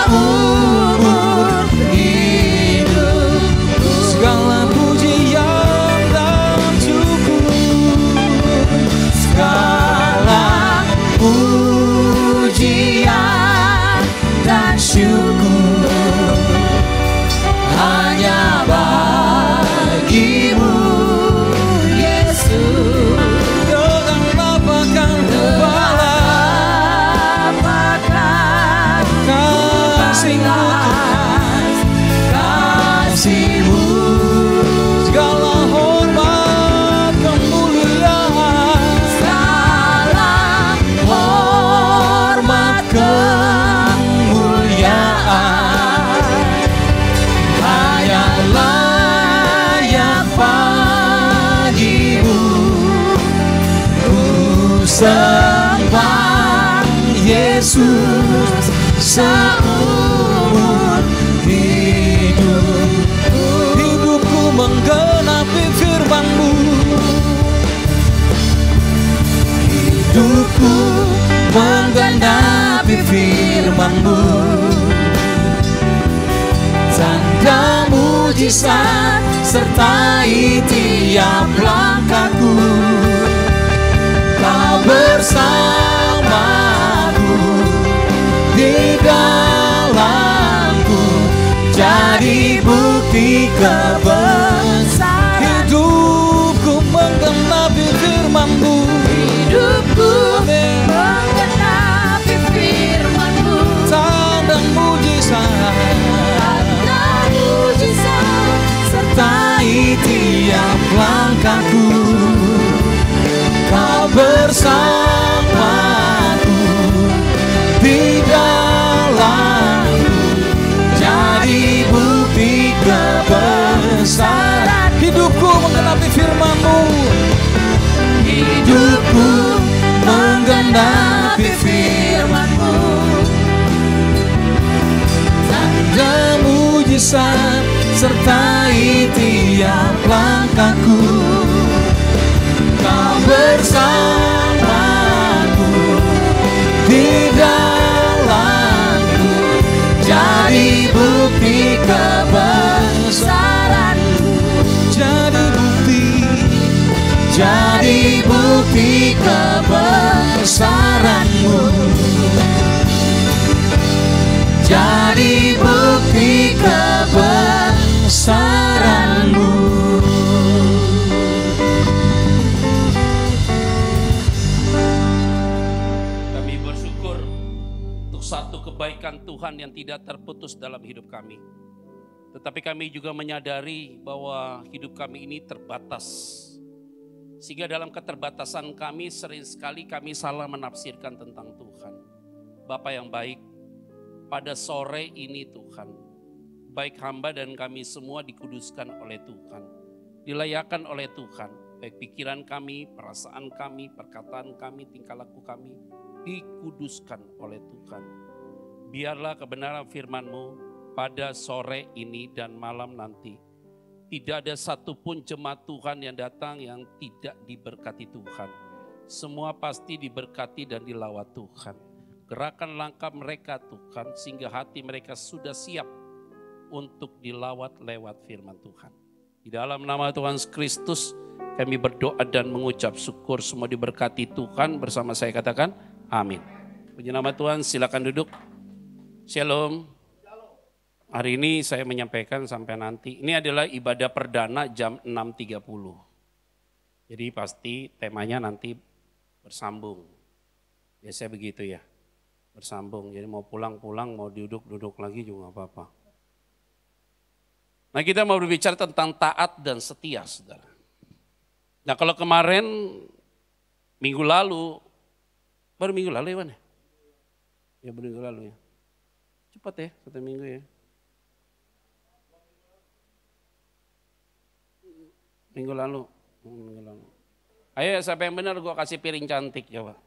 seumur hidup. Segala pujian dan syukur, segala pujian dan syukur hanya bagimu, Yesus. Dengan lapangkan kepala, kasih-Mu, segala hormat kemuliaan, segala hormat kemuliaan hanya layak bagimu. Ku sembah Yesus seumur hidup. Hidupku menggenapi firman-Mu, hidupku menggenapi firman-Mu. Tanda mujizat sertai tiap langkahku. Kau bersamaku di dalamku, jadi bukti kebesaran. Hidupku menggenapi firman-Mu, hidupku menggenapi firman-Mu. Tanda mujizat sertai tiap langkahku. Kau bersamaku di dalamku, jadi bukti kebesaran. Hidupku menggenapi firman-Mu, hidupku menggenapi firman-Mu. Tanda mujizat sertai tiap langkahku. Kau bersamaku di dalamku, jadi bukti kebesaran-Mu. Jadi bukti kebesaran-Mu. Jadi bukti kebesaran-Mu. Kami bersyukur untuk satu kebaikan Tuhan yang tidak terputus dalam hidup kami. Tetapi kami juga menyadari bahwa hidup kami ini terbatas. Sehingga dalam keterbatasan kami sering sekali kami salah menafsirkan tentang Tuhan. Bapa yang baik, pada sore ini Tuhan, baik hamba dan kami semua dikuduskan oleh Tuhan. Dilayakan oleh Tuhan, baik pikiran kami, perasaan kami, perkataan kami, tingkah laku kami, dikuduskan oleh Tuhan. Biarlah kebenaran firman-Mu pada sore ini dan malam nanti, tidak ada satupun jemaat Tuhan yang datang yang tidak diberkati Tuhan. Semua pasti diberkati dan dilawat Tuhan. Gerakan langkah mereka Tuhan, sehingga hati mereka sudah siap untuk dilawat lewat firman Tuhan. Di dalam nama Tuhan Yesus Kristus kami berdoa dan mengucap syukur, semua diberkati Tuhan. Bersama saya katakan amin. Puji nama Tuhan, silakan duduk. Shalom. Hari ini saya menyampaikan sampai nanti. Ini adalah ibadah perdana jam 6.30. Jadi pasti temanya nanti bersambung. Biasanya begitu ya, bersambung. Jadi mau pulang-pulang, mau duduk-duduk lagi juga gak apa-apa. Nah, kita mau berbicara tentang taat dan setia, saudara. Nah, kalau kemarin minggu lalu, baru minggu lalu ya Wan? Ya baru minggu lalu ya. Cepat ya, 1 minggu ya. Minggu lalu. Ayo siapa yang benar gue kasih piring cantik coba.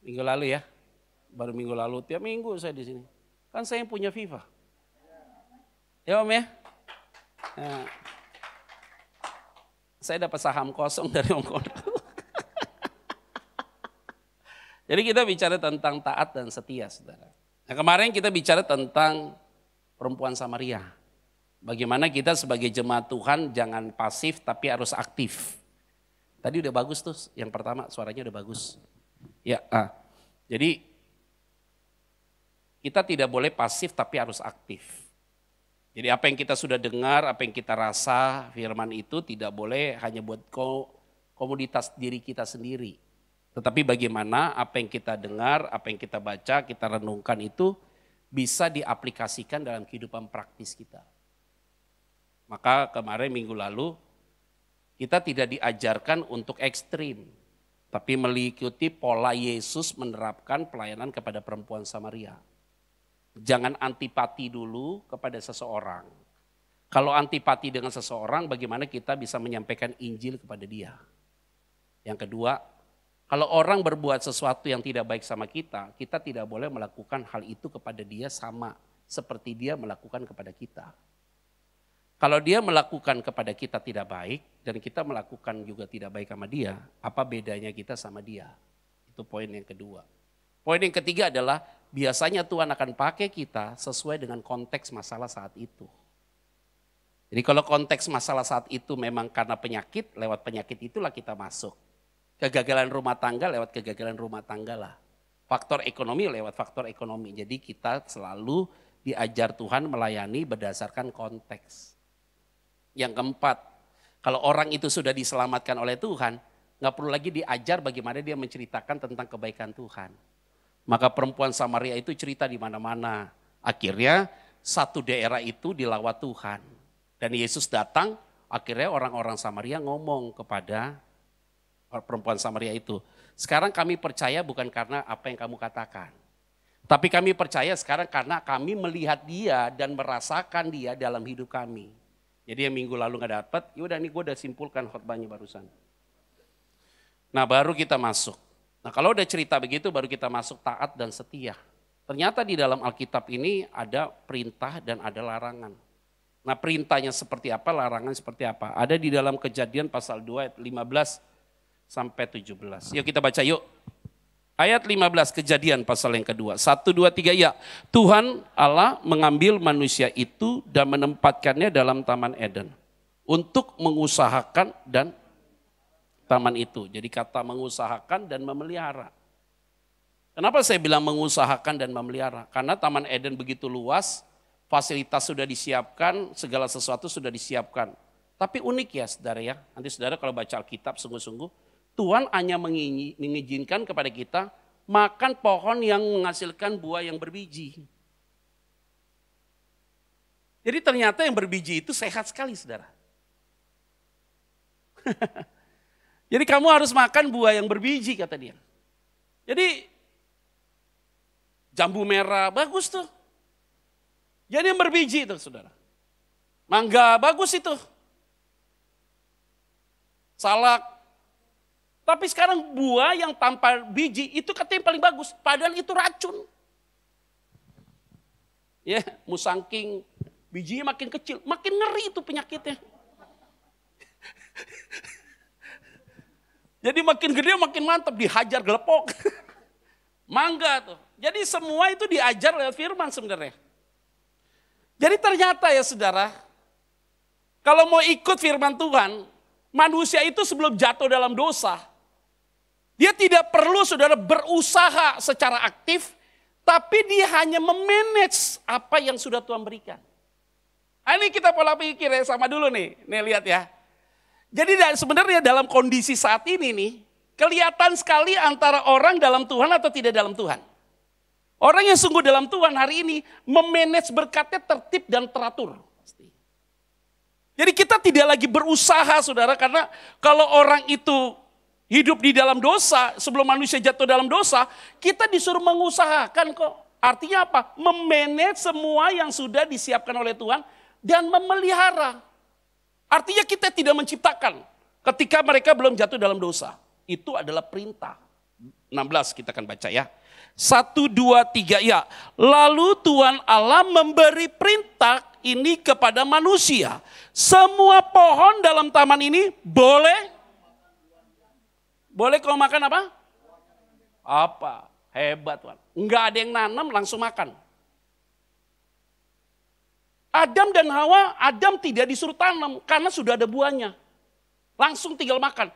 Minggu lalu ya. Baru minggu lalu, tiap minggu saya di sini. Kan saya yang punya FIFA. Ya Om ya. Nah, saya dapat saham kosong dari Om Kono. Jadi kita bicara tentang taat dan setia, saudara. Nah, kemarin kita bicara tentang perempuan Samaria. Bagaimana kita sebagai jemaat Tuhan jangan pasif tapi harus aktif. Tadi udah bagus tuh, yang pertama suaranya udah bagus. Ya, jadi kita tidak boleh pasif tapi harus aktif. Jadi apa yang kita sudah dengar, apa yang kita rasa, firman itu tidak boleh hanya buat komoditas diri kita sendiri. Tetapi bagaimana apa yang kita dengar, apa yang kita baca, kita renungkan itu bisa diaplikasikan dalam kehidupan praktis kita. Maka kemarin minggu lalu kita tidak diajarkan untuk ekstrim. Tapi mengikuti pola Yesus menerapkan pelayanan kepada perempuan Samaria. Jangan antipati dulu kepada seseorang. Kalau antipati dengan seseorang, bagaimana kita bisa menyampaikan Injil kepada dia? Yang kedua, kalau orang berbuat sesuatu yang tidak baik sama kita, kita tidak boleh melakukan hal itu kepada dia sama seperti dia melakukan kepada kita. Kalau dia melakukan kepada kita tidak baik dan kita melakukan juga tidak baik sama dia, apa bedanya kita sama dia? Itu poin yang kedua. Poin yang ketiga adalah biasanya Tuhan akan pakai kita sesuai dengan konteks masalah saat itu. Jadi kalau konteks masalah saat itu memang karena penyakit, lewat penyakit itulah kita masuk. Kegagalan rumah tangga lewat kegagalan rumah tangga lah. Faktor ekonomi lewat faktor ekonomi. Jadi kita selalu diajar Tuhan melayani berdasarkan konteks. Yang keempat, kalau orang itu sudah diselamatkan oleh Tuhan, nggak perlu lagi diajar bagaimana dia menceritakan tentang kebaikan Tuhan. Maka perempuan Samaria itu cerita di mana-mana. Akhirnya satu daerah itu dilawat Tuhan. Dan Yesus datang, akhirnya orang-orang Samaria ngomong kepada perempuan Samaria itu. Sekarang kami percaya bukan karena apa yang kamu katakan. Tapi kami percaya sekarang karena kami melihat dia dan merasakan dia dalam hidup kami. Jadi yang minggu lalu gak dapat, yaudah nih gue udah simpulkan khotbahnya barusan. Nah baru kita masuk. Nah kalau udah cerita begitu baru kita masuk taat dan setia. Ternyata di dalam Alkitab ini ada perintah dan ada larangan. Nah perintahnya seperti apa, larangan seperti apa. Ada di dalam Kejadian pasal 2 ayat 15 sampai 17. Yuk kita baca yuk. Ayat 15 Kejadian pasal yang kedua. 1, 2, 3 ya. Tuhan Allah mengambil manusia itu dan menempatkannya dalam Taman Eden. Untuk mengusahakan dan taman itu. Jadi kata mengusahakan dan memelihara. Kenapa saya bilang mengusahakan dan memelihara? Karena Taman Eden begitu luas, fasilitas sudah disiapkan, segala sesuatu sudah disiapkan. Tapi unik ya saudara ya. Nanti saudara kalau baca Alkitab sungguh-sungguh. Tuhan hanya mengizinkan kepada kita makan pohon yang menghasilkan buah yang berbiji. Jadi ternyata yang berbiji itu sehat sekali saudara. Jadi kamu harus makan buah yang berbiji kata dia. Jadi jambu merah bagus tuh. Jadi yang berbiji itu saudara. Mangga bagus itu. Salak. Tapi sekarang buah yang tanpa biji itu katanya yang paling bagus. Padahal itu racun. Ya, musangking bijinya makin kecil. Makin ngeri itu penyakitnya. Jadi makin gede makin mantap. Dihajar gelepok. Mangga tuh. Jadi semua itu diajar lewat firman sebenarnya. Jadi ternyata ya saudara. Kalau mau ikut firman Tuhan. Manusia itu sebelum jatuh dalam dosa. Dia tidak perlu saudara berusaha secara aktif, tapi dia hanya memanage apa yang sudah Tuhan berikan. Nah, ini kita pola pikir ya sama dulu nih lihat ya. Jadi sebenarnya dalam kondisi saat ini nih, kelihatan sekali antara orang dalam Tuhan atau tidak dalam Tuhan. Orang yang sungguh dalam Tuhan hari ini memanage berkatnya tertib dan teratur. Jadi kita tidak lagi berusaha saudara, karena kalau orang itu hidup di dalam dosa, sebelum manusia jatuh dalam dosa, kita disuruh mengusahakan kok. Artinya apa? Memanage semua yang sudah disiapkan oleh Tuhan dan memelihara. Artinya kita tidak menciptakan ketika mereka belum jatuh dalam dosa. Itu adalah perintah. 16 kita akan baca ya. 1, 2, 3 ya. Lalu Tuhan Allah memberi perintah ini kepada manusia. Semua pohon dalam taman ini boleh kau makan apa? Apa? Hebat Tuhan. Enggak ada yang nanam langsung makan. Adam dan Hawa, Adam tidak disuruh tanam karena sudah ada buahnya. Langsung tinggal makan.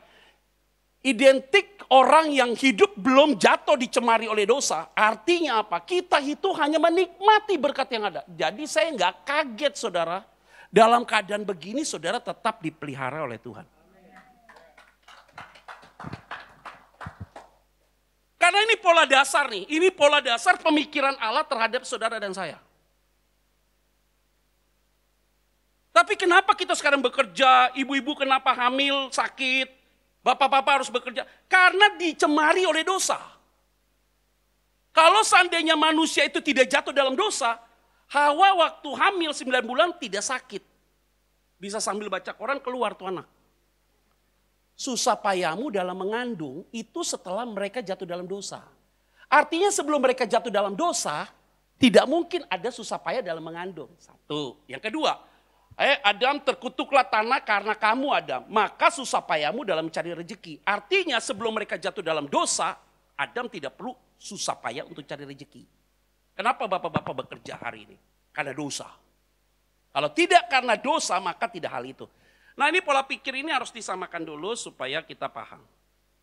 Identik orang yang hidup belum jatuh dicemari oleh dosa. Artinya apa? Kita itu hanya menikmati berkat yang ada. Jadi saya nggak kaget saudara. Dalam keadaan begini saudara tetap dipelihara oleh Tuhan. Karena ini pola dasar nih. Ini pola dasar pemikiran Allah terhadap saudara dan saya. Tapi kenapa kita sekarang bekerja, ibu-ibu kenapa hamil, sakit, bapak-bapak harus bekerja? Karena dicemari oleh dosa. Kalau seandainya manusia itu tidak jatuh dalam dosa, Hawa waktu hamil 9 bulan tidak sakit. Bisa sambil baca Quran keluar tuh anak. Susah payahmu dalam mengandung itu setelah mereka jatuh dalam dosa. Artinya sebelum mereka jatuh dalam dosa, tidak mungkin ada susah payah dalam mengandung. Satu. Yang kedua, Adam terkutuklah tanah karena kamu Adam. Maka susah payahmu dalam mencari rezeki. Artinya sebelum mereka jatuh dalam dosa, Adam tidak perlu susah payah untuk cari rezeki. Kenapa bapak-bapak bekerja hari ini? Karena dosa. Kalau tidak karena dosa maka tidak hal itu. Nah ini pola pikir ini harus disamakan dulu supaya kita paham.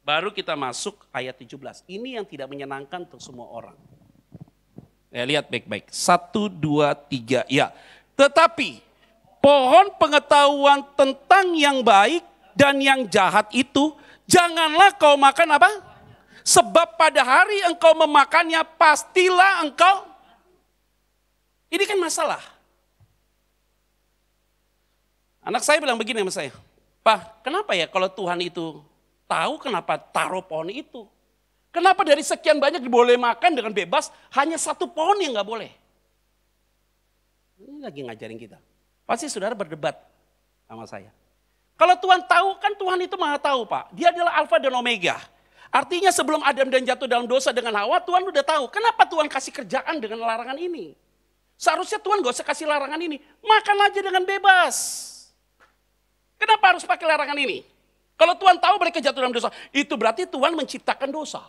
Baru kita masuk ayat 17. Ini yang tidak menyenangkan untuk semua orang. Lihat baik-baik. 1, 2, 3. Ya. Tetapi pohon pengetahuan tentang yang baik dan yang jahat itu, janganlah kau makan apa? Sebab pada hari engkau memakannya, pastilah engkau. Ini kan masalah. Anak saya bilang begini sama saya, Pak, kenapa ya kalau Tuhan itu tahu kenapa taruh pohon itu? Kenapa dari sekian banyak boleh makan dengan bebas, hanya satu pohon yang gak boleh? Ini lagi ngajarin kita. Pasti saudara berdebat sama saya. Kalau Tuhan tahu, kan Tuhan itu maha tahu Pak. Dia adalah Alfa dan Omega. Artinya sebelum Adam dan jatuh dalam dosa dengan Hawa, Tuhan udah tahu. Kenapa Tuhan kasih kerjaan dengan larangan ini? Seharusnya Tuhan gak usah kasih larangan ini. Makan aja dengan bebas. Kenapa harus pakai larangan ini? Kalau Tuhan tahu mereka jatuh dalam dosa, itu berarti Tuhan menciptakan dosa.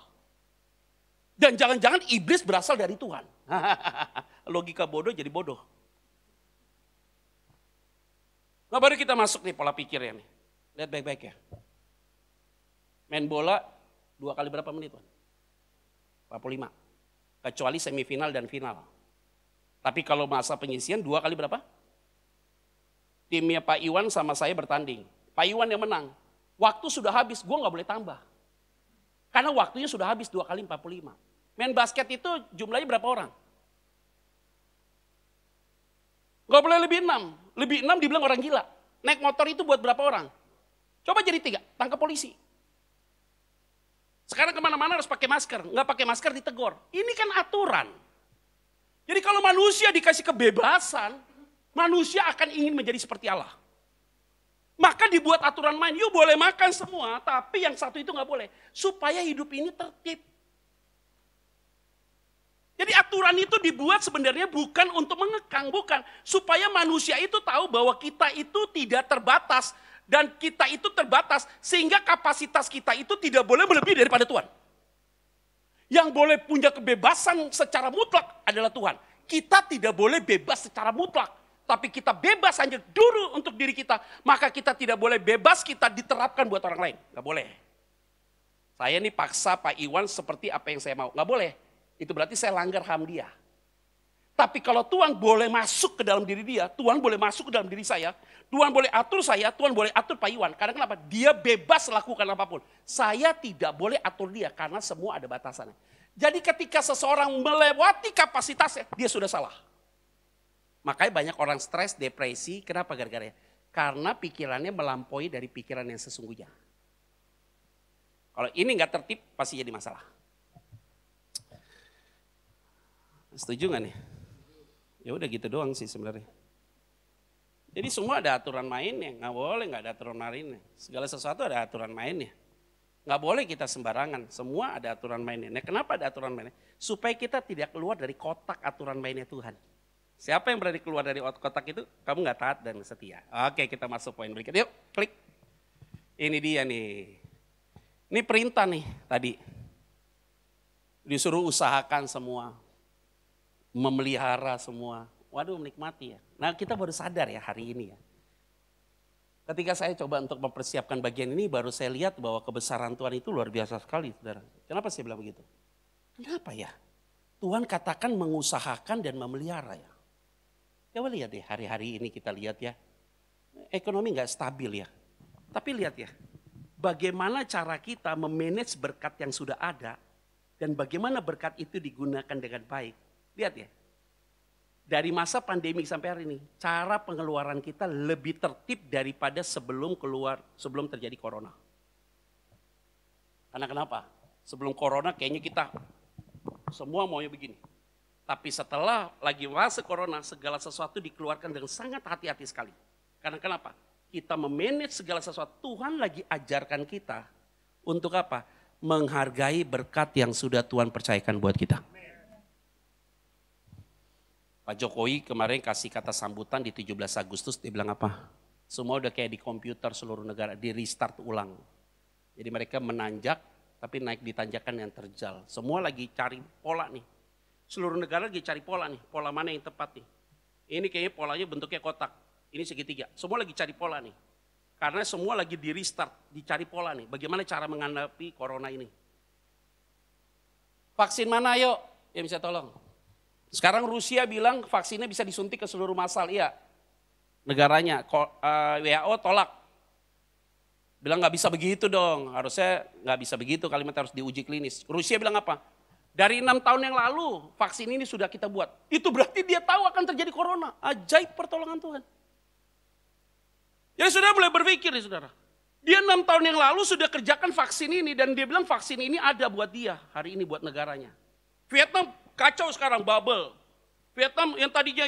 Dan jangan-jangan iblis berasal dari Tuhan. Logika bodoh jadi bodoh. Nah baru kita masuk nih pola pikirnya nih. Lihat baik-baik ya. Main bola 2 kali berapa menit Tuhan? 45. Kecuali semifinal dan final. Tapi kalau masa penyisian 2 kali berapa? Timnya Pak Iwan sama saya bertanding. Pak Iwan yang menang. Waktu sudah habis, gue gak boleh tambah. Karena waktunya sudah habis 2 kali 45. Main basket itu jumlahnya berapa orang? Gak boleh lebih 6. Lebih 6 dibilang orang gila. Naik motor itu buat berapa orang? Coba jadi 3, tangkap polisi. Sekarang kemana-mana harus pakai masker. Gak pakai masker ditegur. Ini kan aturan. Jadi kalau manusia dikasih kebebasan, manusia akan ingin menjadi seperti Allah. Maka dibuat aturan main, yuk boleh makan semua, tapi yang satu itu gak boleh. Supaya hidup ini tertib. Jadi aturan itu dibuat sebenarnya bukan untuk mengekang, bukan. Supaya manusia itu tahu bahwa kita itu tidak terbatas. Dan kita itu terbatas, sehingga kapasitas kita itu tidak boleh melebihi daripada Tuhan. Yang boleh punya kebebasan secara mutlak adalah Tuhan. Kita tidak boleh bebas secara mutlak. Tapi kita bebas hanya dulu untuk diri kita. Maka kita tidak boleh bebas kita diterapkan buat orang lain. Gak boleh. Saya ini paksa Pak Iwan seperti apa yang saya mau. Gak boleh. Itu berarti saya langgar HAM dia. Tapi kalau Tuhan boleh masuk ke dalam diri dia. Tuhan boleh masuk ke dalam diri saya. Tuhan boleh atur saya. Tuhan boleh atur Pak Iwan. Karena kenapa? Dia bebas lakukan apapun. Saya tidak boleh atur dia. Karena semua ada batasannya. Jadi ketika seseorang melewati kapasitasnya. Dia sudah salah. Makanya banyak orang stres, depresi, kenapa gara-gara? Karena pikirannya melampaui dari pikiran yang sesungguhnya. Kalau ini nggak tertib, pasti jadi masalah. Setuju nggak nih? Ya udah gitu doang sih sebenarnya. Jadi semua ada aturan mainnya, nggak boleh nggak ada aturan mainnya. Segala sesuatu ada aturan mainnya. Nggak boleh kita sembarangan, semua ada aturan mainnya. Nah kenapa ada aturan mainnya? Supaya kita tidak keluar dari kotak aturan mainnya Tuhan. Siapa yang berani keluar dari kotak itu, kamu gak taat dan setia. Oke, kita masuk poin berikutnya. Yuk, klik. Ini dia nih. Ini perintah nih tadi. Disuruh usahakan semua. Memelihara semua. Waduh, menikmati ya. Nah, kita baru sadar ya hari ini ya. Ketika saya coba untuk mempersiapkan bagian ini, baru saya lihat bahwa kebesaran Tuhan itu luar biasa sekali, saudara. Kenapa saya bilang begitu? Kenapa ya? Tuhan katakan mengusahakan dan memelihara ya. Coba lihat deh hari-hari ini kita lihat ya. Ekonomi nggak stabil ya. Tapi lihat ya, bagaimana cara kita memanage berkat yang sudah ada dan bagaimana berkat itu digunakan dengan baik. Lihat ya, dari masa pandemi sampai hari ini, cara pengeluaran kita lebih tertib daripada sebelum terjadi corona. Karena kenapa? Sebelum corona kayaknya kita semua maunya begini. Tapi setelah lagi masa corona, segala sesuatu dikeluarkan dengan sangat hati-hati sekali. Karena kenapa? Kita memanage segala sesuatu. Tuhan lagi ajarkan kita untuk apa? Menghargai berkat yang sudah Tuhan percayakan buat kita. Pak Jokowi kemarin kasih kata sambutan di 17 Agustus, dia bilang apa? Semua udah kayak di komputer seluruh negara, di restart ulang. Jadi mereka menanjak, tapi naik di tanjakan yang terjal. Semua lagi cari pola nih. Seluruh negara lagi cari pola nih, pola mana yang tepat nih. Ini kayaknya polanya bentuknya kotak, ini segitiga. Semua lagi cari pola nih. Karena semua lagi di restart, dicari pola nih. Bagaimana cara menghadapi corona ini. Vaksin mana yuk yang bisa tolong? Sekarang Rusia bilang vaksinnya bisa disuntik ke seluruh massal, iya. Negaranya, WHO tolak. Bilang nggak bisa begitu dong, harusnya nggak bisa begitu, kalimat harus diuji klinis. Rusia bilang apa? Dari 6 tahun yang lalu vaksin ini sudah kita buat. Itu berarti dia tahu akan terjadi corona. Ajaib pertolongan Tuhan. Jadi saudara mulai berpikir nih saudara. Dia 6 tahun yang lalu sudah kerjakan vaksin ini dan dia bilang vaksin ini ada buat dia, hari ini buat negaranya. Vietnam kacau sekarang, bubble. Vietnam yang tadinya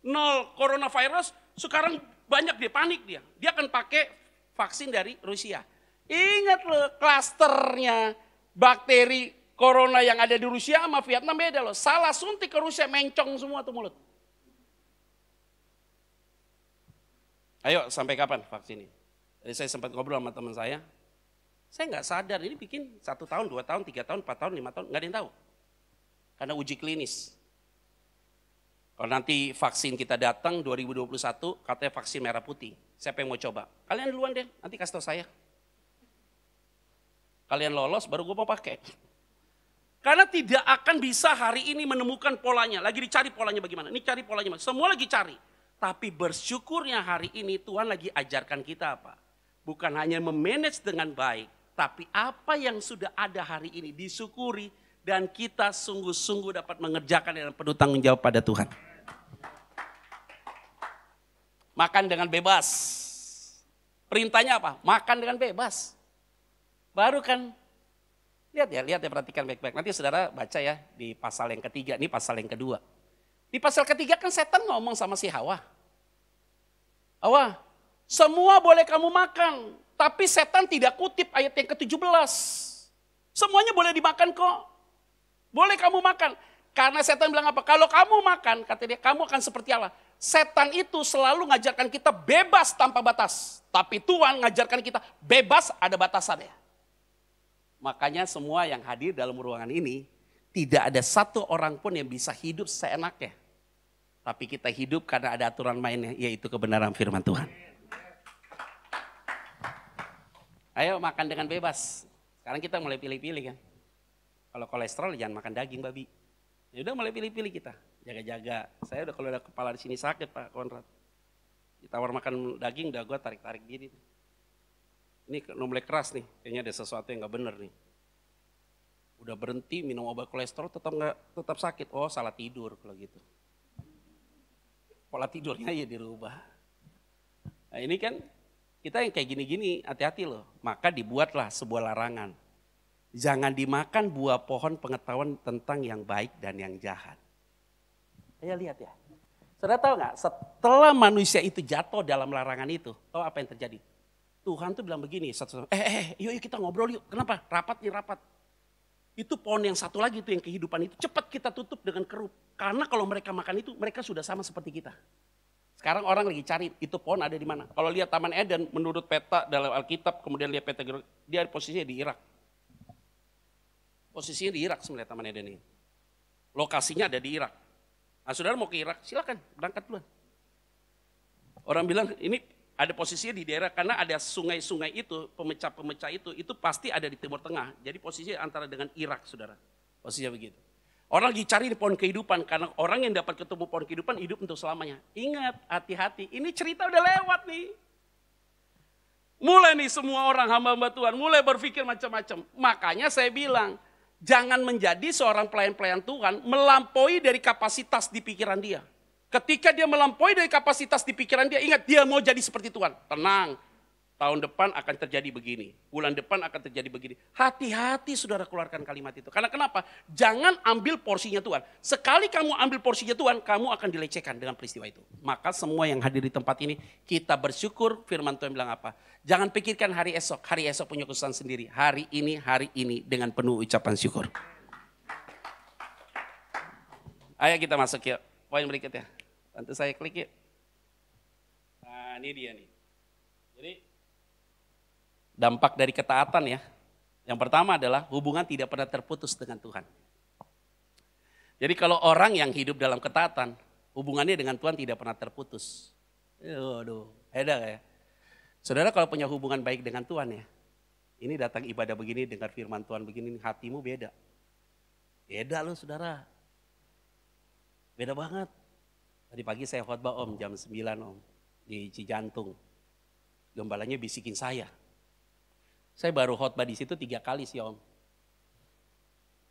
0 coronavirus, sekarang banyak dia, panik dia. Dia akan pakai vaksin dari Rusia. Ingat loh, klasternya bakteri corona yang ada di Rusia sama Vietnam beda loh. Salah suntik ke Rusia, mencong semua tuh mulut. Ayo, sampai kapan vaksin ini? Jadi saya sempat ngobrol sama teman saya nggak sadar ini bikin 1 tahun, 2 tahun, 3 tahun, 4 tahun, 5 tahun, nggak ada yang tahu. Karena uji klinis. Kalau nanti vaksin kita datang 2021, katanya vaksin merah putih. Siapa yang mau coba? Kalian duluan deh, nanti kasih tahu saya. Kalian lolos, baru gue mau pakai. Karena tidak akan bisa hari ini menemukan polanya. Lagi dicari polanya bagaimana. Ini cari polanya, semua lagi cari. Tapi bersyukurnya hari ini Tuhan lagi ajarkan kita apa? Bukan hanya memanage dengan baik, tapi apa yang sudah ada hari ini disyukuri dan kita sungguh-sungguh dapat mengerjakan dengan penuh tanggung jawab pada Tuhan. Makan dengan bebas. Perintahnya apa? Makan dengan bebas. Baru kan, lihat ya perhatikan baik-baik. Nanti saudara baca ya di pasal yang ketiga, ini pasal yang kedua. Di pasal ketiga kan setan ngomong sama si Hawa. Hawa, semua boleh kamu makan, tapi setan tidak kutip ayat yang ke-17. Semuanya boleh dimakan kok. Boleh kamu makan. Karena setan bilang apa? Kalau kamu makan, kata dia, kamu akan seperti Allah. Setan itu selalu ngajarkan kita bebas tanpa batas. Tapi Tuhan ngajarkan kita bebas ada batasannya. Makanya semua yang hadir dalam ruangan ini, tidak ada satu orang pun yang bisa hidup seenaknya. Tapi kita hidup karena ada aturan mainnya, yaitu kebenaran firman Tuhan. Ayo makan dengan bebas. Sekarang kita mulai pilih-pilih kan. Kalau kolesterol jangan makan daging babi. Ya udah mulai pilih-pilih kita. Jaga-jaga. Saya udah kalau ada kepala di sini sakit Pak Konrad. Ditawar makan daging udah gue tarik-tarik gini. Ini mulai keras nih. Kayaknya ada sesuatu yang gak bener nih. Udah berhenti minum obat kolesterol tetap sakit. Oh salah tidur kalau gitu. Pola tidurnya ya dirubah. Nah ini kan kita yang kayak gini-gini hati-hati loh. Maka dibuatlah sebuah larangan. Jangan dimakan buah pohon pengetahuan tentang yang baik dan yang jahat. Ayo lihat ya. Saudara tahu nggak? Setelah manusia itu jatuh dalam larangan itu, tahu apa yang terjadi? Tuhan tuh bilang begini, yuk kita ngobrol yuk. Kenapa? Rapat. Itu pohon yang satu lagi itu yang kehidupan itu cepat kita tutup dengan kerup. Karena kalau mereka makan itu, mereka sudah sama seperti kita. Sekarang orang lagi cari itu pohon ada di mana. Kalau lihat Taman Eden menurut peta dalam Alkitab, kemudian lihat peta dia posisinya di Irak. Posisinya di Irak sebenarnya Taman Eden ini. Lokasinya ada di Irak. Nah, saudara mau ke Irak, silakan berangkat duluan. Orang bilang ini ada posisinya di daerah karena ada sungai-sungai itu, pemecah-pemecah itu pasti ada di Timur Tengah. Jadi posisinya antara dengan Irak, saudara. Posisinya begitu. Orang lagi cari pohon kehidupan karena orang yang dapat ketemu pohon kehidupan hidup untuk selamanya. Ingat, hati-hati. Ini cerita udah lewat nih. Mulai nih semua orang hamba-hamba Tuhan mulai berpikir macam-macam. Makanya saya bilang, jangan menjadi seorang pelayan-pelayan Tuhan melampaui dari kapasitas di pikiran dia. Ketika dia melampaui dari kapasitas di pikiran dia, ingat dia mau jadi seperti Tuhan. Tenang, tahun depan akan terjadi begini. Bulan depan akan terjadi begini. Hati-hati saudara keluarkan kalimat itu. Karena kenapa? Jangan ambil porsinya Tuhan. Sekali kamu ambil porsinya Tuhan, kamu akan dilecehkan dengan peristiwa itu. Maka semua yang hadir di tempat ini, kita bersyukur firman Tuhan bilang apa? Jangan pikirkan hari esok punya kesusahan sendiri. Hari ini dengan penuh ucapan syukur. Ayo kita masuk yuk, poin berikutnya. Bantu saya klik yuk. Nah ini dia nih. Jadi dampak dari ketaatan ya. Yang pertama adalah hubungan tidak pernah terputus dengan Tuhan. Jadi kalau orang yang hidup dalam ketaatan, hubungannya dengan Tuhan tidak pernah terputus. Aduh, beda ya. Saudara kalau punya hubungan baik dengan Tuhan ya, ini datang ibadah begini, dengar firman Tuhan begini, hatimu beda. Beda loh saudara. Beda banget. Tadi pagi saya khotbah om, jam 9 om, di Cijantung. Gembalanya bisikin saya. Saya baru khotbah di situ 3 kali sih om.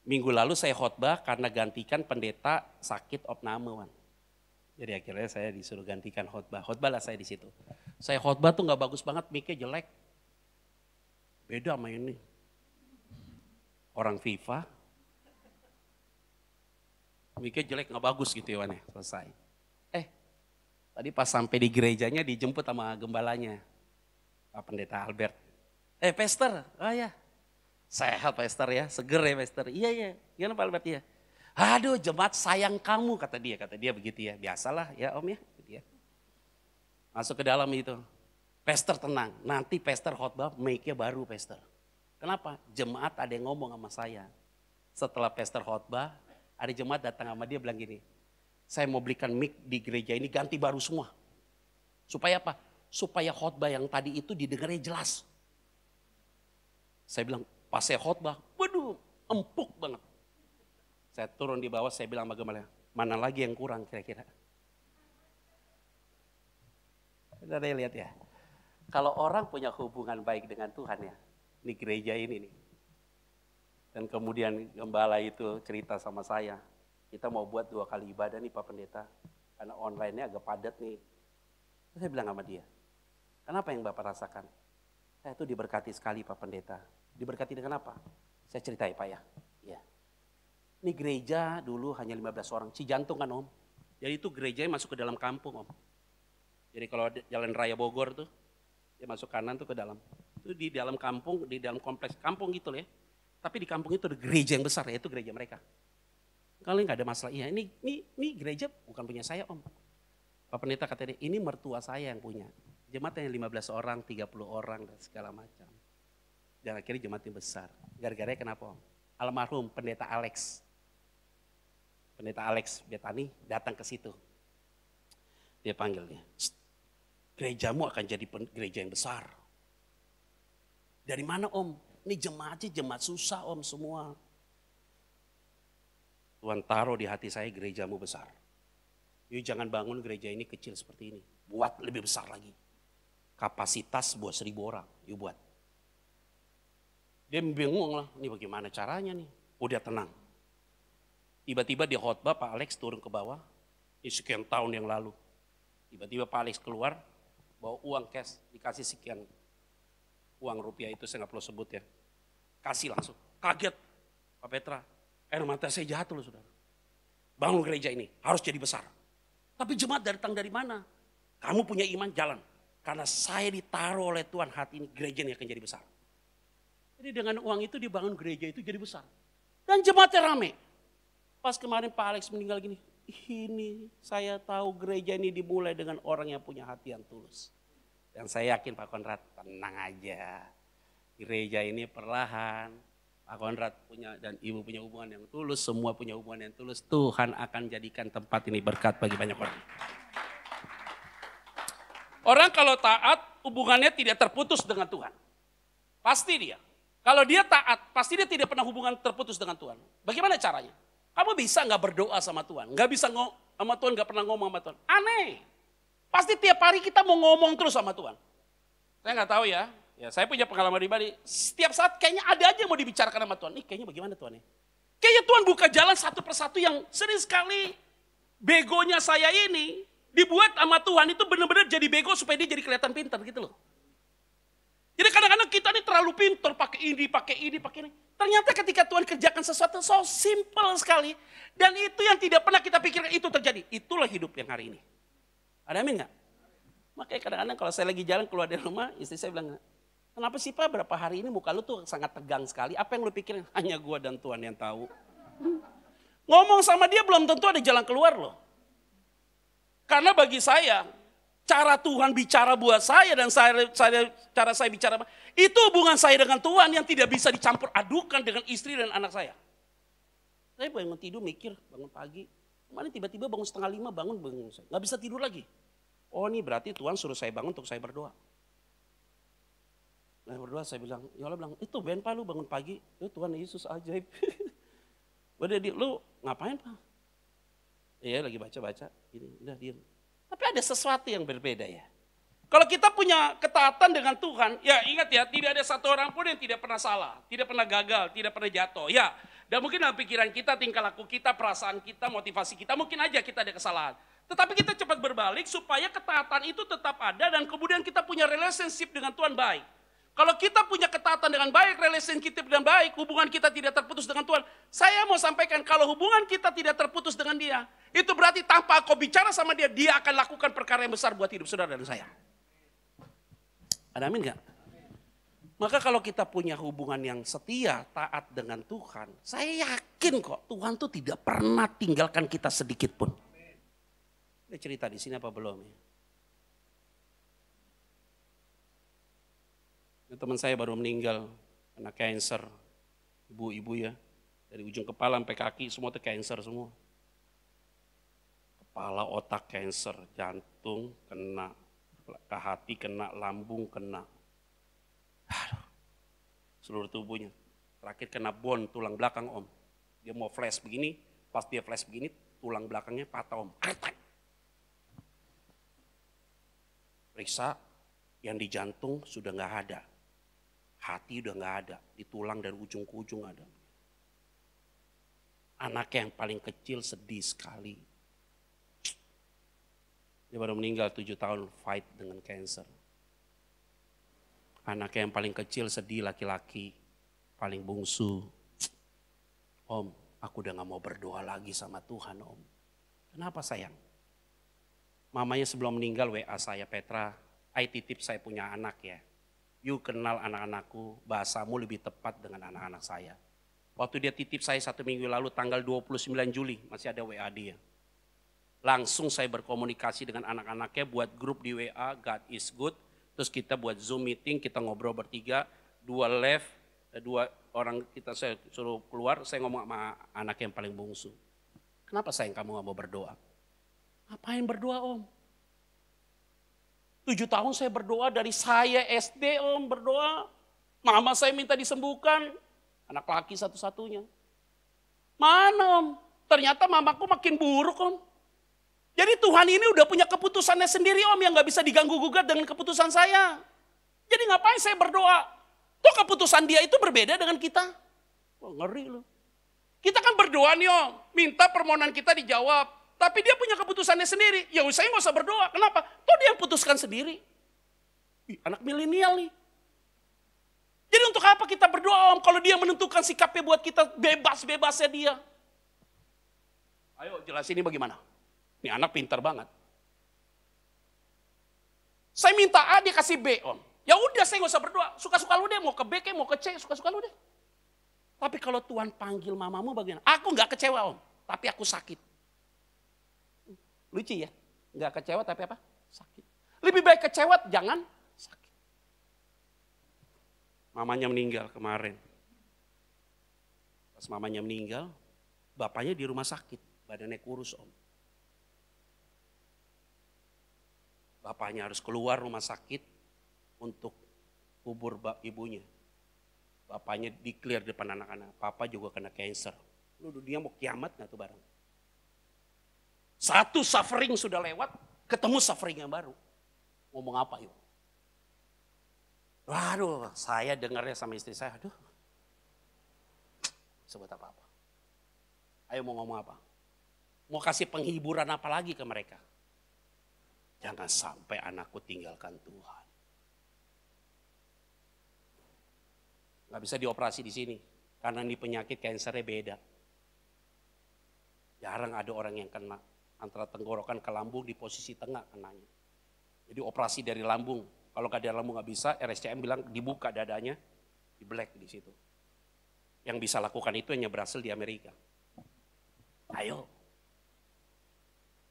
Minggu lalu saya khotbah karena gantikan pendeta sakit opname. Jadi akhirnya saya disuruh gantikan khotbah. Khotbah lah saya di situ. Saya khotbah tuh nggak bagus banget, mic-nya jelek. Beda sama ini. Orang FIFA. Mic-nya jelek nggak bagus gitu ya, selesai. Tadi pas sampai di gerejanya dijemput sama gembalanya. Pak Pendeta Albert. Pastor, oh ya. Sehat Pastor ya, seger ya Pastor. Iya, gimana Pak Albert ya? Aduh jemaat sayang kamu, kata dia begitu ya. Biasalah ya om ya. Gitu ya. Masuk ke dalam itu. Pastor tenang, nanti Pastor khotbah mic-nya baru Pastor. Kenapa? Jemaat ada yang ngomong sama saya. Setelah Pastor khotbah, ada jemaat datang sama dia bilang gini, saya mau belikan mic di gereja ini ganti baru semua. Supaya apa? Supaya khotbah yang tadi itu didengarnya jelas. Saya bilang, pas saya khotbah, waduh empuk banget. Saya turun di bawah, saya bilang sama gembala, mana lagi yang kurang kira-kira? Udah ada lihat ya. Kalau orang punya hubungan baik dengan Tuhan ya, ini gereja ini nih. Dan kemudian gembala itu cerita sama saya, kita mau buat 2 kali ibadah nih Pak Pendeta, karena online-nya agak padat nih. Saya bilang sama dia, kenapa yang Bapak rasakan? Saya itu diberkati sekali Pak Pendeta. Diberkati dengan apa? Saya ceritain Pak ya. Ya. Ini gereja dulu hanya 15 orang, Cijantung kan om. Jadi itu gerejanya masuk ke dalam kampung om. Jadi kalau jalan raya Bogor tuh, dia masuk kanan tuh ke dalam. Itu di dalam kampung, di dalam kompleks kampung gitu ya. Tapi di kampung itu ada gereja yang besar, yaitu gereja mereka. Kalau nggak ada masalah, iya ini gereja bukan punya saya om. Pak Pendeta kata dia, ini mertua saya yang punya. Jemaatnya 15 orang, 30 orang dan segala macam. Dan akhirnya jemaatnya besar. Gara-gara kenapa om? Almarhum Pendeta Alex. Pendeta Alex Betani datang ke situ. Dia panggil dia, gerejamu akan jadi gereja yang besar. Dari mana om? Ini jemaatnya jemaat susah om semua. Tuhan taruh di hati saya gerejamu besar. Yuk jangan bangun gereja ini kecil seperti ini. Buat lebih besar lagi. Kapasitas buat 1000 orang. Yuk buat. Dia bingung lah, ini bagaimana caranya nih. Udah tenang. Tiba-tiba di khotbah Pak Alex turun ke bawah. Ini sekian tahun yang lalu. Tiba-tiba Pak Alex keluar, bawa uang cash, dikasih sekian. Uang rupiah itu saya nggak perlu sebut ya. Kasih langsung. Kaget Pak Petra. Air mata saya jatuh loh saudara. Bangun gereja ini, harus jadi besar. Tapi jemaat datang dari mana? Kamu punya iman, jalan. Karena saya ditaruh oleh Tuhan hati ini, gereja ini akan jadi besar. Jadi dengan uang itu dibangun gereja itu jadi besar. Dan jemaatnya rame. Pas kemarin Pak Alex meninggal gini, ini saya tahu gereja ini dimulai dengan orang yang punya hati yang tulus. Dan saya yakin Pak Konrad, tenang aja. Gereja ini perlahan, Pak Konrad punya dan Ibu punya hubungan yang tulus, semua punya hubungan yang tulus, Tuhan akan jadikan tempat ini berkat bagi banyak orang. Orang kalau taat, hubungannya tidak terputus dengan Tuhan. Pasti dia. Kalau dia taat, pasti dia tidak pernah hubungan terputus dengan Tuhan. Bagaimana caranya? Kamu bisa nggak berdoa sama Tuhan? Nggak bisa sama Tuhan, nggak pernah ngomong sama Tuhan. Aneh. Pasti tiap hari kita mau ngomong terus sama Tuhan. Saya nggak tahu ya. Ya, saya punya pengalaman pribadi. Setiap saat kayaknya ada aja yang mau dibicarakan sama Tuhan. Nih kayaknya bagaimana Tuhan ya? Kayaknya Tuhan buka jalan satu persatu yang sering sekali begonya saya ini dibuat sama Tuhan itu benar-benar jadi bego supaya dia jadi kelihatan pintar gitu loh. Jadi kadang-kadang kita ini terlalu pintar pakai ini, pakai ini, pakai ini. Ternyata ketika Tuhan kerjakan sesuatu so simple sekali. Dan itu yang tidak pernah kita pikirkan itu terjadi. Itulah hidup yang hari ini. Ada amin gak? Makanya kadang-kadang kalau saya lagi jalan keluar dari rumah, istri saya bilang, kenapa sih Pak berapa hari ini muka lu tuh sangat tegang sekali. Apa yang lu pikirin? Hanya gua dan Tuhan yang tahu. Ngomong sama dia belum tentu ada jalan keluar loh. Karena bagi saya, cara Tuhan bicara buat saya dan cara saya bicara, itu hubungan saya dengan Tuhan yang tidak bisa dicampur adukan dengan istri dan anak saya. Saya bangun tidur mikir, bangun pagi, kemarin tiba-tiba bangun 4:30 bangun, nggak bisa tidur lagi. Oh ini berarti Tuhan suruh saya bangun untuk saya berdoa. Nah berdoa saya bilang, ya Allah bilang, itu Ben Pak lu bangun pagi, itu Tuhan Yesus ajaib. Udah lu ngapain Pak? Iya lagi baca-baca, ini udah diam. Tapi ada sesuatu yang berbeda ya. Kalau kita punya ketaatan dengan Tuhan, ya ingat ya, tidak ada satu orang pun yang tidak pernah salah, tidak pernah gagal, tidak pernah jatuh. Ya, dan mungkin dalam pikiran kita, tingkah laku kita, perasaan kita, motivasi kita, mungkin aja kita ada kesalahan. Tetapi kita cepat berbalik supaya ketaatan itu tetap ada dan kemudian kita punya relationship dengan Tuhan baik. Kalau kita punya ketaatan dengan baik, relationship dengan baik, hubungan kita tidak terputus dengan Tuhan. Saya mau sampaikan kalau hubungan kita tidak terputus dengan dia, itu berarti tanpa kau bicara sama dia, dia akan lakukan perkara yang besar buat hidup saudara dan saya. Ada amin gak? Maka kalau kita punya hubungan yang setia, taat dengan Tuhan, saya yakin kok Tuhan tuh tidak pernah tinggalkan kita sedikit pun. Ada cerita di sini apa belum ya? Teman saya baru meninggal karena cancer, ibu-ibu ya, dari ujung kepala sampai kaki semua itu cancer semua. Kepala, otak cancer, jantung kena, ke hati kena, lambung kena. Aduh, seluruh tubuhnya. Terakhir kena bone, tulang belakang om. Dia mau flash begini, pas dia flash begini, tulang belakangnya patah om. Retak. Periksa, yang di jantung sudah nggak ada. Hati udah nggak ada, di tulang dari ujung ke ujung ada. Anaknya yang paling kecil sedih sekali. Dia baru meninggal 7 tahun fight dengan cancer. Anaknya yang paling kecil sedih laki-laki, paling bungsu. Om, aku udah gak mau berdoa lagi sama Tuhan om. Kenapa sayang? Mamanya sebelum meninggal WA saya, Petra, titip saya punya anak ya. You kenal anak-anakku, bahasamu lebih tepat dengan anak-anak saya. Waktu dia titip saya 1 minggu lalu tanggal 29 Juli, masih ada WA dia. Langsung saya berkomunikasi dengan anak-anaknya buat grup di WA, God is good. Terus kita buat Zoom meeting, kita ngobrol bertiga, 2 left, 2 orang kita saya suruh keluar, saya ngomong sama anak yang paling bungsu. Kenapa sayang kamu gak mau berdoa? Ngapain berdoa om? 7 tahun saya berdoa dari saya SD om berdoa. Mama saya minta disembuhkan. Anak laki satu-satunya. Mana om? Ternyata mamaku makin buruk om. Jadi Tuhan ini udah punya keputusannya sendiri om yang gak bisa diganggu-gugat dengan keputusan saya. Jadi ngapain saya berdoa? Tuh keputusan dia itu berbeda dengan kita. Wah ngeri loh. Kita kan berdoa nih om. Minta permohonan kita dijawab. Tapi dia punya keputusannya sendiri. Ya saya gak usah berdoa. Kenapa? Tuh dia yang putuskan sendiri. Anak milenial nih. Jadi untuk apa kita berdoa om? Kalau dia menentukan sikapnya buat kita bebas-bebasnya dia. Ayo jelasin ini bagaimana? Ini anak pintar banget. Saya minta A dia kasih B om. Ya udah saya gak usah berdoa. Suka-suka lu deh. Mau ke B mau ke C. Suka-suka lu deh. Tapi kalau Tuhan panggil mamamu bagaimana? Aku gak kecewa om. Tapi aku sakit. Lucu ya, nggak kecewa tapi apa? Sakit. Lebih baik kecewa, jangan sakit. Mamanya meninggal kemarin. Pas mamanya meninggal, bapaknya di rumah sakit, badannya kurus om. Bapaknya harus keluar rumah sakit untuk kubur ibunya. Bapaknya declare depan anak-anak, papa juga kena cancer. Lu dunia mau kiamat gak tuh bareng? Satu suffering sudah lewat, ketemu suffering yang baru. Ngomong apa yuk? Waduh, saya dengarnya sama istri saya, aduh. Sebut apa-apa. Ayo mau ngomong apa? Mau kasih penghiburan apa lagi ke mereka? Jangan sampai anakku tinggalkan Tuhan. Gak bisa dioperasi di sini. Karena ini penyakit kansernya beda. Jarang ada orang yang kena antara tenggorokan ke lambung di posisi tengah kenanya. Jadi operasi dari lambung. Kalau gak dari lambung gak bisa, RSCM bilang dibuka dadanya, di black di situ. Yang bisa lakukan itu hanya berhasil di Amerika. Ayo.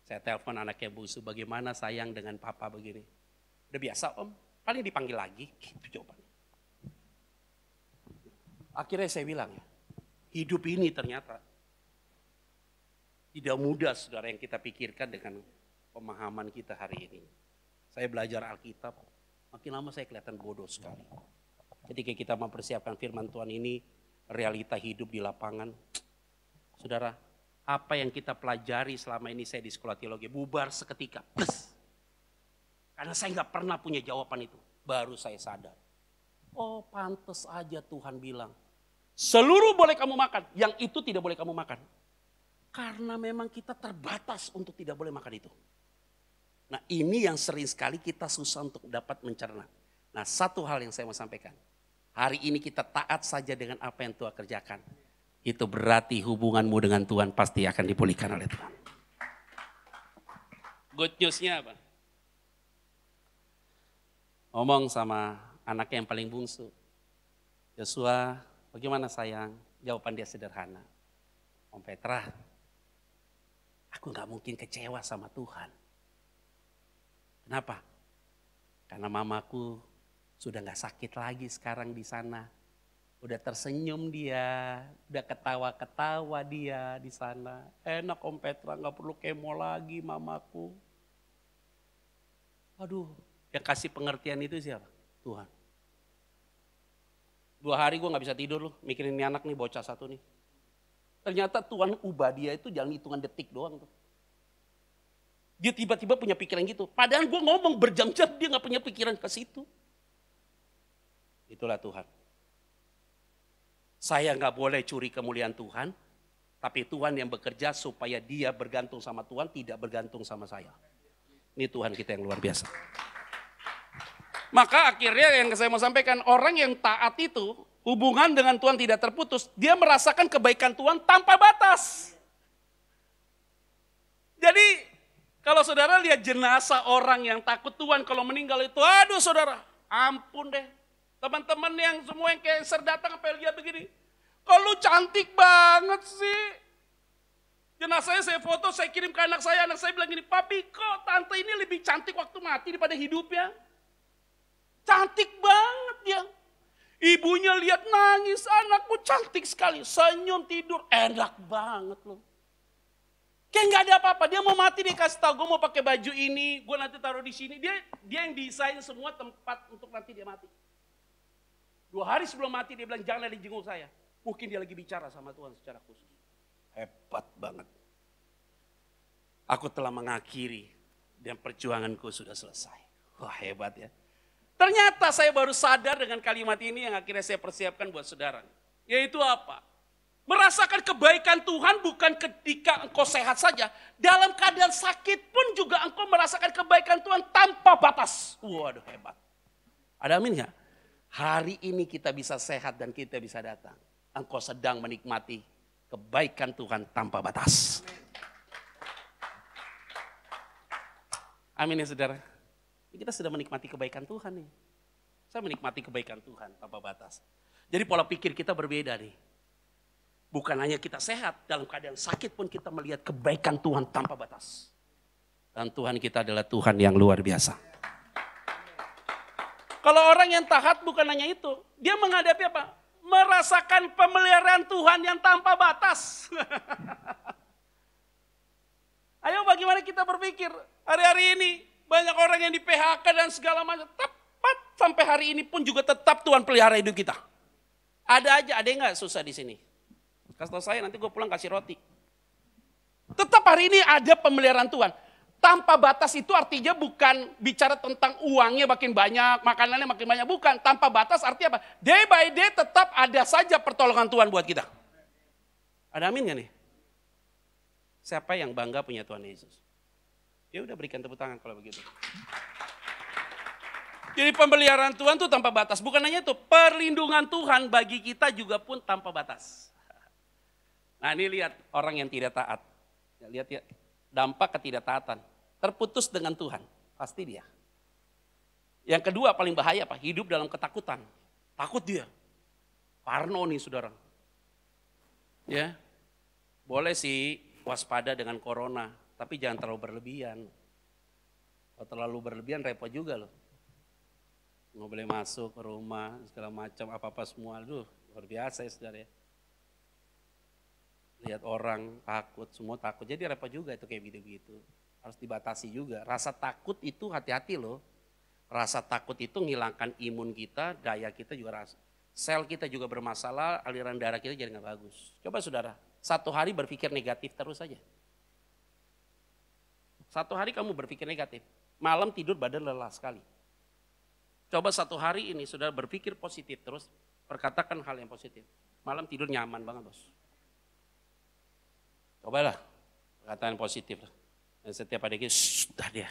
Saya telepon anaknya bungsu, bagaimana sayang dengan papa begini. Udah biasa om, paling dipanggil lagi, gitu jawabannya. Akhirnya saya bilang ya, hidup ini ternyata tidak mudah saudara yang kita pikirkan dengan pemahaman kita hari ini. Saya belajar Alkitab, makin lama saya kelihatan bodoh sekali. Ketika kita mempersiapkan firman Tuhan ini, realita hidup di lapangan. Saudara, apa yang kita pelajari selama ini saya di sekolah teologi, bubar seketika. Plus. Karena saya nggak pernah punya jawaban itu. Baru saya sadar. Oh pantas aja Tuhan bilang, seluruh boleh kamu makan, yang itu tidak boleh kamu makan. Karena memang kita terbatas untuk tidak boleh makan itu. Nah ini yang sering sekali kita susah untuk dapat mencerna. Nah satu hal yang saya mau sampaikan. Hari ini kita taat saja dengan apa yang Tuhan kerjakan. Itu berarti hubunganmu dengan Tuhan pasti akan dipulihkan oleh Tuhan. Good news-nya apa? Ngomong sama anaknya yang paling bungsu. Joshua, bagaimana sayang? Jawaban dia sederhana. Om Petra, aku gak mungkin kecewa sama Tuhan. Kenapa? Karena mamaku sudah gak sakit lagi sekarang di sana. Udah tersenyum dia, udah ketawa-ketawa dia di sana. Enak Om Petra, gak perlu kemo lagi mamaku. Aduh, yang kasih pengertian itu siapa? Tuhan. 2 hari gue gak bisa tidur loh, mikirin ini anak nih, bocah satu nih. Ternyata Tuhan ubah dia itu jangan hitungan detik doang tuh. Dia tiba-tiba punya pikiran gitu. Padahal gue ngomong berjam-jam dia gak punya pikiran ke situ. Itulah Tuhan. Saya gak boleh curi kemuliaan Tuhan. Tapi Tuhan yang bekerja supaya dia bergantung sama Tuhan, tidak bergantung sama saya. Ini Tuhan kita yang luar biasa. Maka akhirnya yang saya mau sampaikan, orang yang taat itu hubungan dengan Tuhan tidak terputus. Dia merasakan kebaikan Tuhan tanpa batas. Jadi kalau saudara lihat jenazah orang yang takut Tuhan kalau meninggal itu, aduh saudara, ampun deh. Teman-teman yang semua yang cancer datang sampai lihat begini. Kok lu cantik banget sih. Jenazahnya saya foto, saya kirim ke anak saya bilang gini, papi kok tante ini lebih cantik waktu mati daripada hidupnya. Cantik banget dia. Ibunya lihat nangis, anakmu cantik sekali. Senyum, tidur, enak banget loh. Kayak gak ada apa-apa, dia mau mati dia kasih tahu, gue mau pakai baju ini, gue nanti taruh di sini. Dia yang desain semua tempat untuk nanti dia mati. 2 hari sebelum mati dia bilang jangan dijenguk saya. Mungkin dia lagi bicara sama Tuhan secara khusus. Hebat banget. Aku telah mengakhiri dan perjuanganku sudah selesai. Wah hebat ya. Ternyata saya baru sadar dengan kalimat ini yang akhirnya saya persiapkan buat saudara. Yaitu apa? Merasakan kebaikan Tuhan bukan ketika engkau sehat saja. Dalam keadaan sakit pun juga engkau merasakan kebaikan Tuhan tanpa batas. Waduh hebat. Ada amin gak? Hari ini kita bisa sehat dan kita bisa datang. Engkau sedang menikmati kebaikan Tuhan tanpa batas. Amin ya saudara. Kita sudah menikmati kebaikan Tuhan nih. Saya menikmati kebaikan Tuhan tanpa batas. Jadi pola pikir kita berbeda nih. Bukan hanya kita sehat, dalam keadaan sakit pun kita melihat kebaikan Tuhan tanpa batas. Dan Tuhan kita adalah Tuhan yang luar biasa. Kalau orang yang taat bukan hanya itu. Dia menghadapi apa? merasakan pemeliharaan Tuhan yang tanpa batas. Ayo bagaimana kita berpikir hari-hari ini banyak orang yang di PHK dan segala macam. Tepat sampai hari ini pun juga tetap Tuhan pelihara hidup kita. Ada aja, ada yang gak susah di sini? Kasih tau saya nanti gue pulang kasih roti. Tetap hari ini ada pemeliharaan Tuhan. Tanpa batas itu artinya bukan bicara tentang uangnya makin banyak, makanannya makin banyak. Bukan, tanpa batas artinya apa? Day by day tetap ada saja pertolongan Tuhan buat kita. Ada amin gak nih? Siapa yang bangga punya Tuhan Yesus? Ya udah berikan tepuk tangan kalau begitu. Jadi pemeliharaan Tuhan itu tanpa batas. Bukan hanya itu, perlindungan Tuhan bagi kita juga pun tanpa batas. Nah ini lihat orang yang tidak taat. Ya, lihat ya, dampak ketidaktaatan. Terputus dengan Tuhan, pasti dia. Yang kedua paling bahaya apa? Hidup dalam ketakutan. Takut dia. Parno nih saudara. Ya, boleh sih waspada dengan corona, tapi jangan terlalu berlebihan. Kalau terlalu berlebihan repot juga loh. Nggak boleh masuk ke rumah, segala macam, apa-apa semua. Aduh, luar biasa ya saudara ya. Lihat orang takut, semua takut. Jadi repot juga itu kayak gitu-gitu. Harus dibatasi juga. Rasa takut itu hati-hati loh. Rasa takut itu menghilangkan imun kita, daya kita juga rasa. Sel kita juga bermasalah, aliran darah kita jadi nggak bagus. Coba saudara, satu hari berpikir negatif terus saja. Satu hari kamu berpikir negatif, malam tidur badan lelah sekali. Coba satu hari ini saudara berpikir positif terus, perkatakan hal yang positif. Malam tidur nyaman banget bos. Cobalah, perkataan positif. Dan setiap hari ini, sudah dia.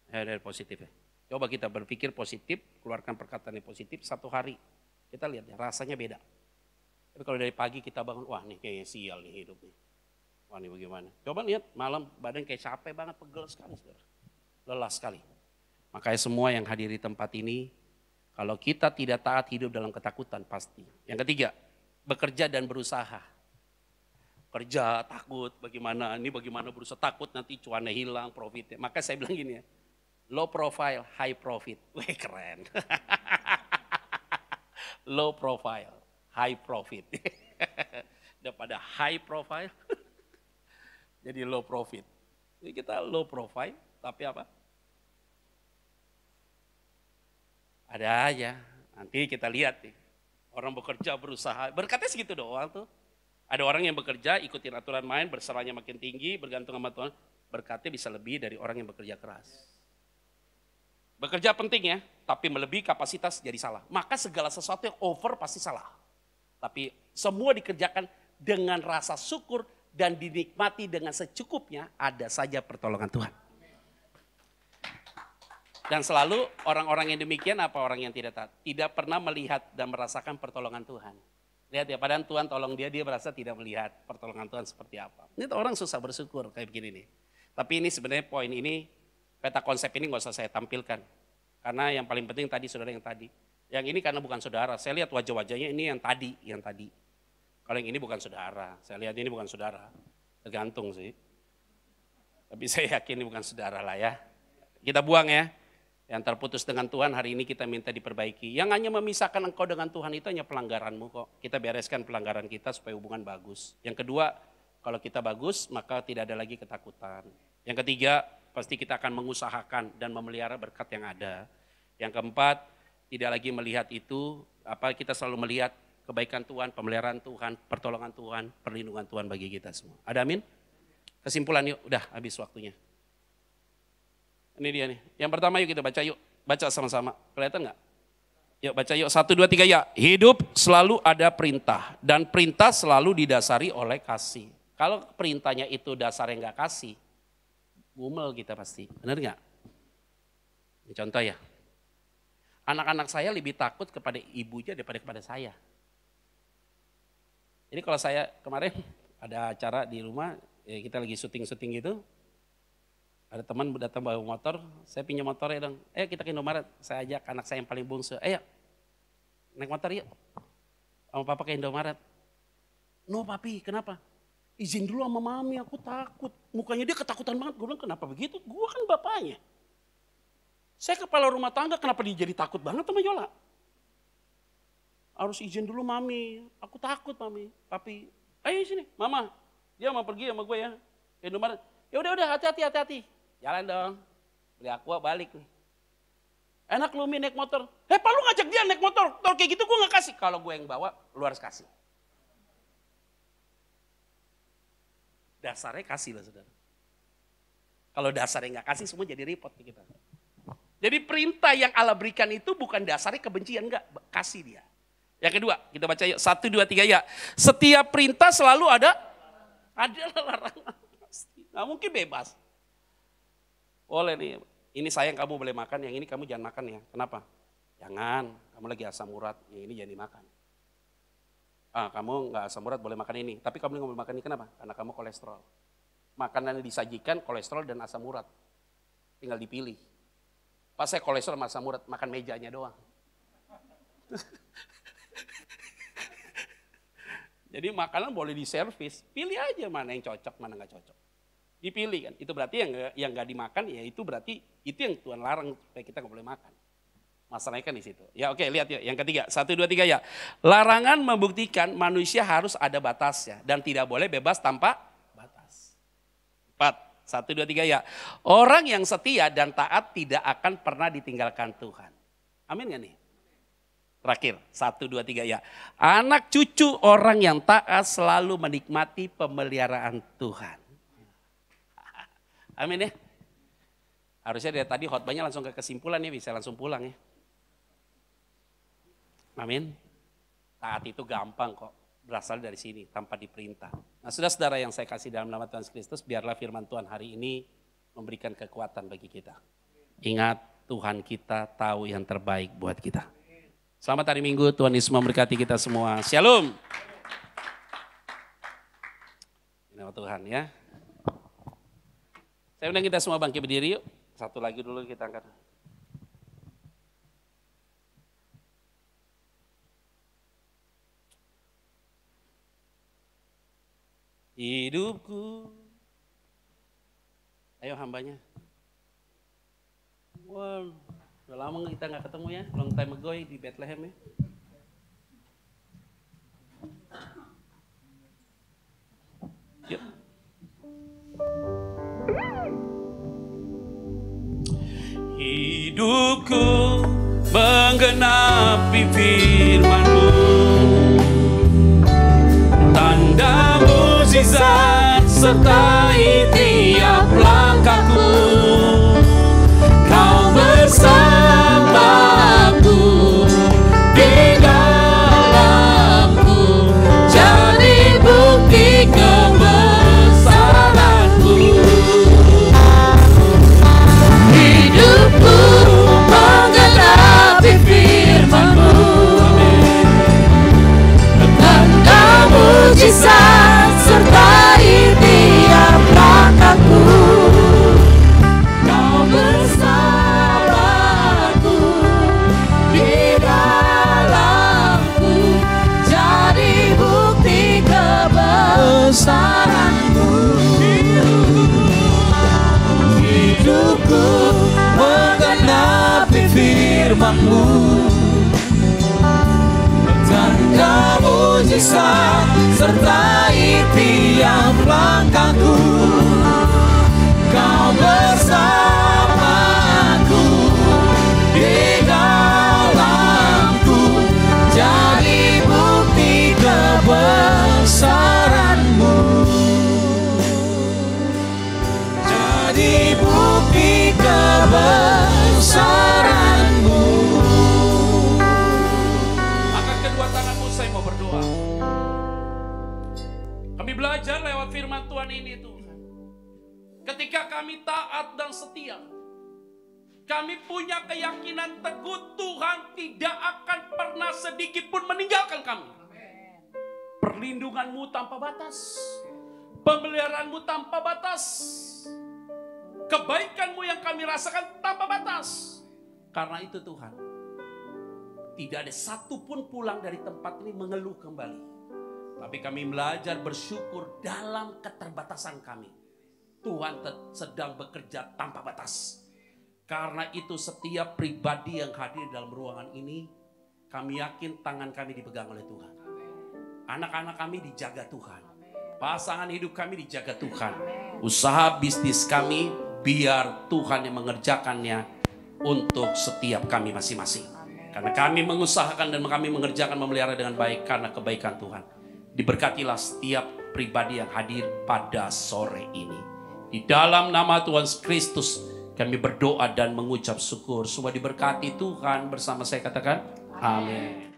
Ada positif ya. Coba kita berpikir positif, keluarkan perkataan yang positif satu hari. Kita lihat ya, rasanya beda. Tapi kalau dari pagi kita bangun, wah nih kayaknya sial nih hidup nih. Wah nih bagaimana. Coba lihat malam badan kayak capek banget, pegel sekali. Saudara. Lelah sekali. Makanya semua yang hadir di tempat ini, kalau kita tidak taat hidup dalam ketakutan pasti. Yang ketiga, bekerja dan berusaha. Kerja, takut, bagaimana berusaha takut nanti cuannya hilang, profitnya. Maka saya bilang gini ya, low profile, high profit. Wih keren. Low profile, high profit. Daripada high profile, jadi low profit. Jadi kita low profile, tapi apa? Ada aja, nanti kita lihat nih. Orang bekerja, berusaha, berkatnya segitu doang tuh. Ada orang yang bekerja, ikutin aturan main, berserahnya makin tinggi, bergantung sama Tuhan. Berkatnya bisa lebih dari orang yang bekerja keras. Bekerja penting ya, tapi melebihi kapasitas jadi salah. Maka segala sesuatu yang over pasti salah. Tapi semua dikerjakan dengan rasa syukur dan dinikmati dengan secukupnya, ada saja pertolongan Tuhan. Dan selalu orang-orang yang demikian apa orang yang tidak taat? Tidak pernah melihat dan merasakan pertolongan Tuhan. Lihat ya, padahal Tuhan tolong dia merasa tidak melihat pertolongan Tuhan seperti apa. Ini orang susah bersyukur kayak begini nih. Tapi ini sebenarnya poin ini, peta konsep ini gak usah saya tampilkan. Karena yang paling penting tadi saudara yang tadi. Yang ini karena bukan saudara, saya lihat wajah-wajahnya ini yang tadi. Kalau yang ini bukan saudara, saya lihat ini bukan saudara. Tergantung sih. Tapi saya yakin ini bukan saudara lah ya. Kita buang ya. Yang terputus dengan Tuhan hari ini kita minta diperbaiki. Yang hanya memisahkan engkau dengan Tuhan itu hanya pelanggaranmu kok. Kita bereskan pelanggaran kita supaya hubungan bagus. Yang kedua, kalau kita bagus maka tidak ada lagi ketakutan. Yang ketiga, pasti kita akan mengusahakan dan memelihara berkat yang ada. Yang keempat, tidak lagi melihat itu, kita selalu melihat kebaikan Tuhan, pemeliharaan Tuhan, pertolongan Tuhan, perlindungan Tuhan bagi kita semua. Ada amin? Kesimpulan yuk, udah habis waktunya. Ini dia nih. Yang pertama yuk kita baca yuk. Baca sama-sama. Kelihatan nggak? Yuk baca yuk. 1, 2, 3 ya. Hidup selalu ada perintah. Dan perintah selalu didasari oleh kasih. Kalau perintahnya itu dasarnya nggak kasih, ngumel kita pasti. Benar nggak? Contoh ya. Anak-anak saya lebih takut kepada ibunya daripada kepada saya. Jadi kalau saya kemarin ada acara di rumah, ya kita lagi syuting-syuting gitu. Ada teman datang bawa motor, saya pinjam motornya dong. Kita ke Indomaret, saya ajak anak saya yang paling bungsu. Naik motor yuk. Sama papa ke Indomaret. No papi, kenapa? Izin dulu sama mami, aku takut. Mukanya dia ketakutan banget. Gue bilang kenapa begitu? Gue kan bapaknya. Saya kepala rumah tangga, kenapa dia jadi takut banget sama Yola? harus izin dulu mami. Aku takut mami. Papi, ayo sini mama. Dia mau pergi sama gue ya. Ke Indomaret. Ya udah hati-hati. Jalan dong. Beli aqua balik nih. Enak lu naik motor. Pak lu ngajak dia naik motor. Kalau kayak gitu gue gak kasih. Kalau gue yang bawa, lu harus kasih. Dasarnya kasih lah saudara. Kalau dasarnya gak kasih semua jadi repot nih kita. Jadi perintah yang Allah berikan itu bukan dasarnya kebencian, enggak. Kasih dia. Yang kedua, kita baca yuk. 1, 2, 3 ya. Setiap perintah selalu ada larangan. Nggak mungkin bebas. Boleh nih. Ini sayang kamu boleh makan, yang ini kamu jangan makan ya. Kenapa? Jangan, kamu lagi asam urat, yang ini jangan dimakan. Kamu nggak asam urat boleh makan ini, tapi kamu nggak boleh makan ini, kenapa? Karena kamu kolesterol. Makanan yang disajikan kolesterol dan asam urat, tinggal dipilih. Pas saya kolesterol sama asam urat, makan mejanya doang. Jadi makanan boleh diservis, pilih aja mana yang cocok, mana nggak cocok. Dipilih kan, itu berarti yang nggak dimakan ya itu berarti itu yang Tuhan larang supaya kita nggak boleh makan. Masalahnya kan di situ. Ya oke, lihat ya yang ketiga, 1, 2, 3 ya. Larangan membuktikan manusia harus ada batasnya dan tidak boleh bebas tanpa batas. 4, 1, 2, 3 ya. Orang yang setia dan taat tidak akan pernah ditinggalkan Tuhan. Amin nggak nih? Terakhir, 1, 2, 3 ya. Anak cucu orang yang taat selalu menikmati pemeliharaan Tuhan. Amin ya. Harusnya dari tadi khotbahnya langsung ke kesimpulan ya, bisa langsung pulang ya. Amin. Taat itu gampang kok, berasal dari sini tanpa diperintah. Nah saudara-saudara yang saya kasih dalam nama Tuhan Kristus, biarlah firman Tuhan hari ini memberikan kekuatan bagi kita. Ingat Tuhan kita tahu yang terbaik buat kita. Selamat hari Minggu, Tuhan Yesus memberkati kita semua. Shalom. Nama Tuhan ya. Saya undang kita semua bangkit berdiri yuk. Satu lagi dulu kita angkat. Hidupku. Ayo hambanya. Wah, udah lama kita nggak ketemu ya. Long time ago di Bethlehem ya. Yuk. Hidupku menggenapi firman-Mu, tanda mukjizat sertai tiap langkahku. Kau bersamaku di dalamku, jadi bukti kebesaran-Mu. Hidupku menggenapi firman-Mu, tanda mukjizat sertai tiap langkahku. Kau bersamaku di dalamku, jadi bukti kebesaran-Mu. Hidupku menggenapi firman-Mu, tanda mukjizat sertai tiap langkahku. Kau bersamaku di dalamku, jadi bukti kebesaran-Mu. Jadi bukti kebesaran-Mu. Angkat kedua tanganmu, saya mau berdoa. Kami belajar lewat firman Tuhan ini Tuhan. Ketika kami taat dan setia, kami punya keyakinan teguh Tuhan tidak akan pernah sedikit pun meninggalkan kami. Perlindungan-Mu tanpa batas, pemeliharaan-Mu tanpa batas, kebaikan-Mu yang kami rasakan tanpa batas. Karena itu Tuhan, tidak ada satupun pulang dari tempat ini mengeluh kembali. Tapi kami belajar bersyukur dalam keterbatasan kami. Tuhan sedang bekerja tanpa batas. Karena itu setiap pribadi yang hadir dalam ruangan ini, Kami yakin tangan kami dipegang oleh Tuhan. Anak-anak kami dijaga Tuhan. Pasangan hidup kami dijaga Tuhan. Usaha bisnis kami biar Tuhan yang mengerjakannya untuk setiap kami masing-masing. Karena kami mengusahakan dan kami mengerjakan memelihara dengan baik karena kebaikan Tuhan. Diberkatilah setiap pribadi yang hadir pada sore ini. Di dalam nama Tuhan Kristus kami berdoa dan mengucap syukur. Semua diberkati Tuhan bersama saya katakan amin.